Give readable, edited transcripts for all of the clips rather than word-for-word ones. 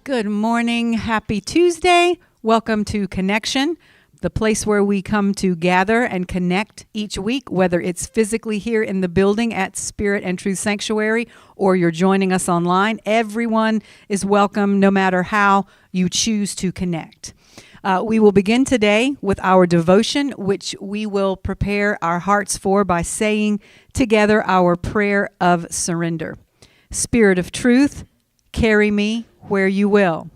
Good morning. Happy Tuesday. Welcome to Connection, the place where we come to gather and connect each week, whether it's physically here in the building at Spirit and Truth Sanctuary or you're joining us online. Everyone is welcome, no matter how you choose to connect. We will begin today with our devotion, which we will prepare our hearts for by saying together our prayer of surrender. Spirit of truth, carry me where you will.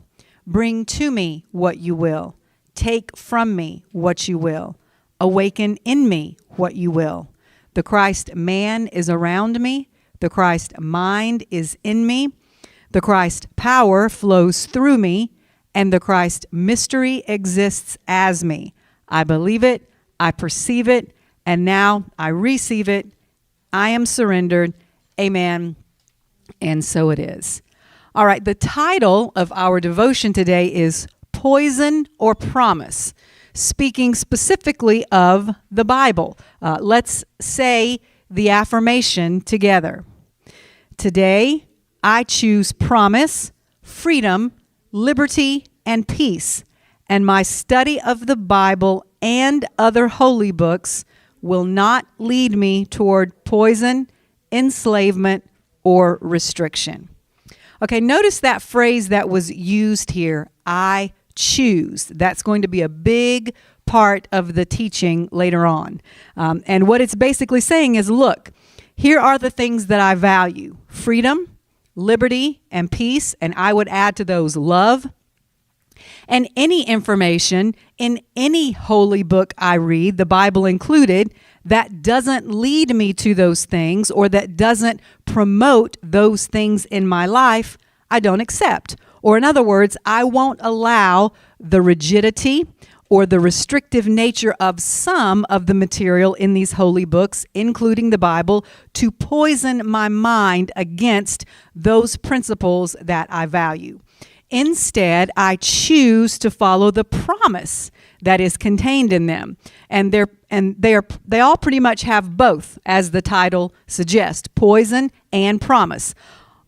Bring to me what you will. Take from me what you will. Awaken in me what you will. The Christ man is around me. The Christ mind is in me. The Christ power flows through me. And the Christ mystery exists as me. I believe it. I perceive it. And now I receive it. I am surrendered. Amen. And so it is. All right, the title of our devotion today is Poison or Promise, speaking specifically of the Bible. Let's say the affirmation together. Today, I choose promise, freedom, liberty, and peace, and my study of the Bible and other holy books will not lead me toward poison, enslavement, or restriction. Okay, notice that phrase that was used here, I choose. That's going to be a big part of the teaching later on. And what it's basically saying is, look, here are the things that I value: freedom, liberty, and peace, and I would add to those love. And any information in any holy book I read, the Bible included, that doesn't lead me to those things or that doesn't promote those things in my life, I don't accept. Or in other words, I won't allow the rigidity or the restrictive nature of some of the material in these holy books, including the Bible, to poison my mind against those principles that I value. Instead, I choose to follow the promise that is contained in them. And they all pretty much have both, as the title suggests, poison and promise.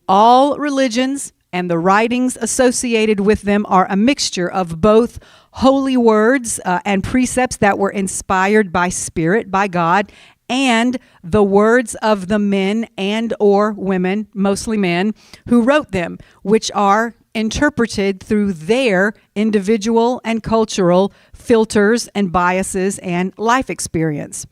All religions and the writings associated with them are a mixture of both holy words and precepts that were inspired by Spirit, by God, and the words of the men and or women, mostly men, who wrote them, which are interpreted through their individual and cultural filters and biases and life experience.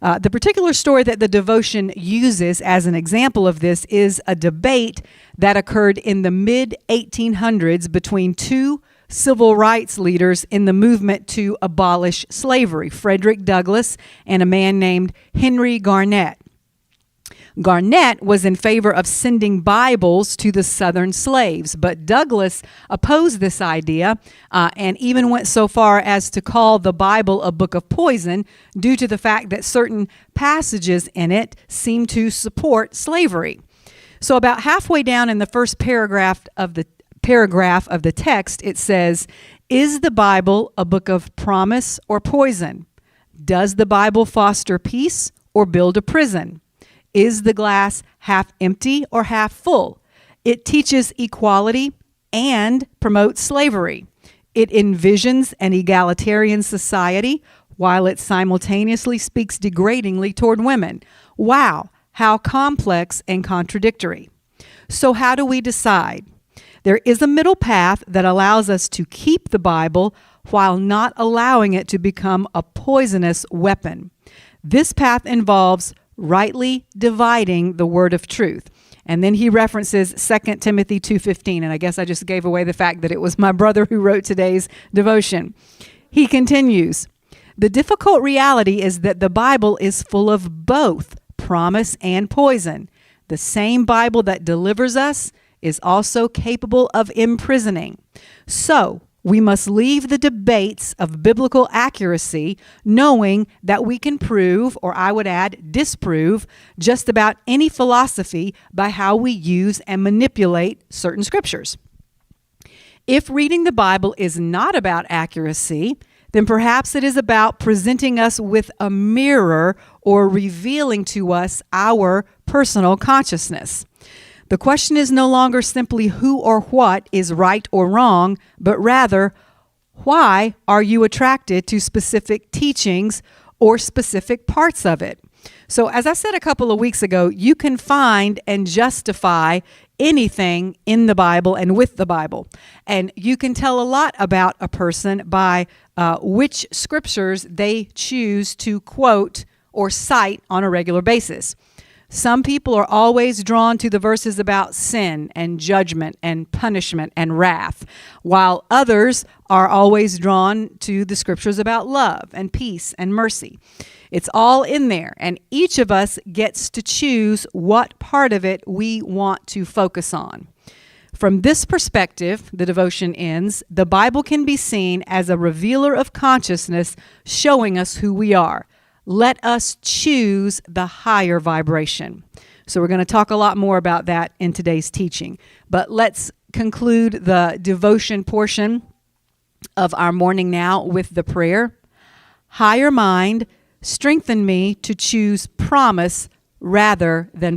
The particular story that the devotion uses as an example of this is a debate that occurred in the mid-1800s between two civil rights leaders in the movement to abolish slavery, Frederick Douglass and a man named Henry Garnett. Garnett was in favor of sending Bibles to the Southern slaves, but Douglass opposed this idea and even went so far as to call the Bible a book of poison due to the fact that certain passages in it seem to support slavery. So about halfway down in the first paragraph of the text, it says, "Is the Bible a book of promise or poison? Does the Bible foster peace or build a prison? Is the glass half empty or half full? It teaches equality and promotes slavery. It envisions an egalitarian society while it simultaneously speaks degradingly toward women. Wow, how complex and contradictory." So how do we decide? There is a middle path that allows us to keep the Bible while not allowing it to become a poisonous weapon. This path involves rightly dividing the word of truth. And then he references 2 Timothy 2:15, and I guess I just gave away the fact that it was my brother who wrote today's devotion. He continues, "The difficult reality is that the Bible is full of both promise and poison. The same Bible that delivers us is also capable of imprisoning. So, we must leave the debates of biblical accuracy knowing that we can prove, or I would add, disprove, just about any philosophy by how we use and manipulate certain scriptures. If reading the Bible is not about accuracy, then perhaps it is about presenting us with a mirror or revealing to us our personal consciousness. The question is no longer simply who or what is right or wrong, but rather, why are you attracted to specific teachings or specific parts of it? So as I said a couple of weeks ago, you can find and justify anything in the Bible and with the Bible. And you can tell a lot about a person by which scriptures they choose to quote or cite on a regular basis. Some people are always drawn to the verses about sin and judgment and punishment and wrath, while others are always drawn to the scriptures about love and peace and mercy. It's all in there, and each of us gets to choose what part of it we want to focus on. From this perspective, the devotion ends, the Bible can be seen as a revealer of consciousness showing us who we are. Let us choose the higher vibration. So we're going to talk a lot more about that in today's teaching. But let's conclude the devotion portion of our morning now with the prayer. Higher mind, strengthen me to choose promise rather than